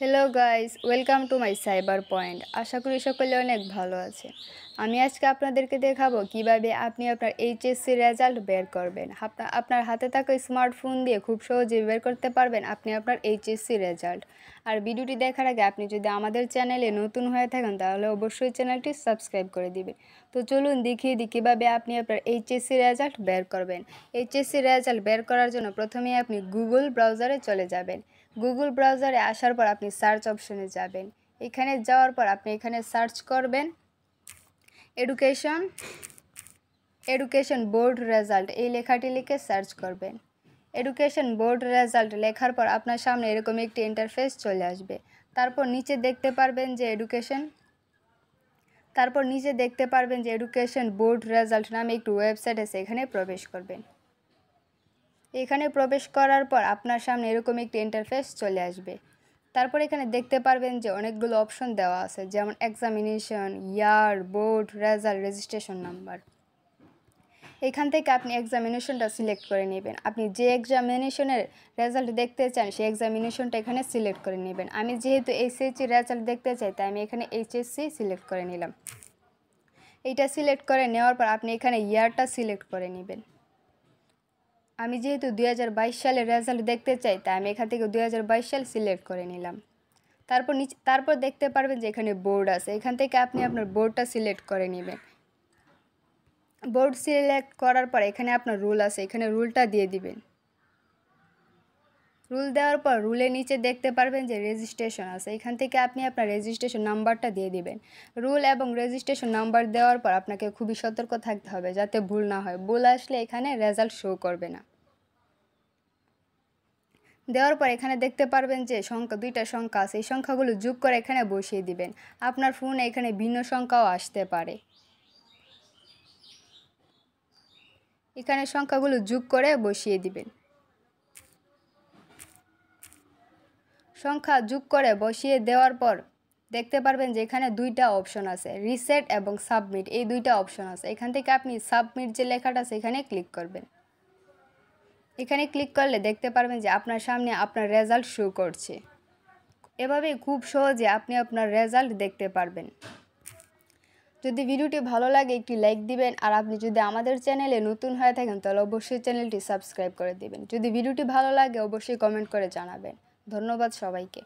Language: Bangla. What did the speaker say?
Hello guys, welcome to my cyber point. আশা করি সকলে অনেক ভালো আছে। আমি আজকে আপনাদেরকে দেখাবো কিভাবে আপনি আপনার এইচএসসি রেজাল্ট বের করবেন। আপনার হাতে থাকা স্মার্টফোন দিয়ে খুব সহজেই বের করতে পারবেন আপনি আপনার এইচএসসি রেজাল্ট। আর ভিডিওটি দেখার আগে আপনি যদি আমাদের চ্যানেলে নতুন হয়ে থাকেন তাহলে অবশ্যই চ্যানেলটি সাবস্ক্রাইব করে দিবেন। তো চলুন দেখিয়ে দিই কীভাবে আপনি আপনার এইচএসসি রেজাল্ট বের করবেন। এইচএসসি রেজাল্ট বের করার জন্য প্রথমেই আপনি গুগল ব্রাউজারে চলে যাবেন। গুগল ব্রাউজারে আসার পর আপনি সার্চ অপশনে যাবেন। এখানে যাওয়ার পর আপনি এখানে সার্চ করবেন এডুকেশন বোর্ড রেজাল্ট, এই লেখাটি লিখে সার্চ করবেন। এডুকেশন বোর্ড রেজাল্ট লেখার পর আপনার সামনে এরকম একটি ইন্টারফেস চলে আসবে। তারপর নিচে দেখতে পারবেন যে এডুকেশন বোর্ড রেজাল্ট নামে একটি ওয়েবসাইট আছে, এখানে প্রবেশ করবেন। এখানে প্রবেশ করার পর আপনার সামনে এরকম একটি ইন্টারফেস চলে আসবে। তারপর এখানে দেখতে পারবেন যে অনেকগুলো অপশন দেওয়া আছে, যেমন এক্সামিনেশন, ইয়ার, বোর্ড, রেজাল্ট, রেজিস্ট্রেশন নাম্বার। এখান থেকে আপনি এক্সামিনেশনটা সিলেক্ট করে নেবেন। আপনি যে এক্সামিনেশনের রেজাল্ট দেখতে চান সেই এক্সামিনেশনটা এখানে সিলেক্ট করে নেবেন। আমি যেহেতু এইচএসসি রেজাল্ট দেখতে চাই তাই আমি এখানে এইচএসসি সিলেক্ট করে নিলাম। এইটা সিলেক্ট করে নেওয়ার পর আপনি এখানে ইয়ারটা সিলেক্ট করে নেবেন। আমি যেহেতু 2022 সালের রেজাল্ট দেখতে চাই তাই আমি এখান থেকে 2022 সাল সিলেক্ট করে নিলাম। তারপর দেখতে পারবেন যে এখানে বোর্ড আছে, এখান থেকে আপনি আপনার বোর্ডটা সিলেক্ট করে নেবেন। বোর্ড সিলেক্ট করার পর এখানে আপনার রুল আছে, এখানে রুলটা দিয়ে দিবেন। রুল দেওয়ার পর রুলের নিচে দেখতে পারবেন যে রেজিস্ট্রেশন আছে, এখান থেকে আপনি আপনার রেজিস্ট্রেশন নাম্বারটা দিয়ে দিবেন। রুল এবং রেজিস্ট্রেশন নাম্বার দেওয়ার পর আপনাকে খুবই সতর্ক থাকতে হবে যাতে ভুল না হয়। ভুল আসলে এখানে রেজাল্ট শো করবে না। দেওয়ার পর এখানে দেখতে পারবেন যে দুইটা সংখ্যা আছে, এই সংখ্যাগুলো যোগ করে এখানে বসিয়ে দিবেন। আপনার ফোনে এখানে ভিন্ন সংখ্যাও আসতে পারে, এখানে সংখ্যাগুলো যোগ করে বসিয়ে দিবেন। সংখ্যা যোগ করে বসিয়ে দেওয়ার পর দেখতে পারবেন যে এখানে দুইটা অপশন আছে, রিসেট এবং সাবমিট, এই দুইটা অপশন আছে। এখান থেকে আপনি সাবমিট যে লেখাটা আছে এখানে ক্লিক করবেন। এখানে ক্লিক করলে দেখতে পারবেন যে আপনার সামনে আপনার রেজাল্ট শো করছে। এভাবেই খুব সহজে আপনি আপনার রেজাল্ট দেখতে পারবেন। যদি ভিডিওটি ভালো লাগে একটি লাইক দিবেন, আর আপনি যদি আমাদের চ্যানেলে নতুন হয়ে থাকেন তাহলে অবশ্যই চ্যানেলটি সাবস্ক্রাইব করে দিবেন। যদি ভিডিওটি ভালো লাগে অবশ্যই কমেন্ট করে জানাবেন। ধন্যবাদ সবাইকে।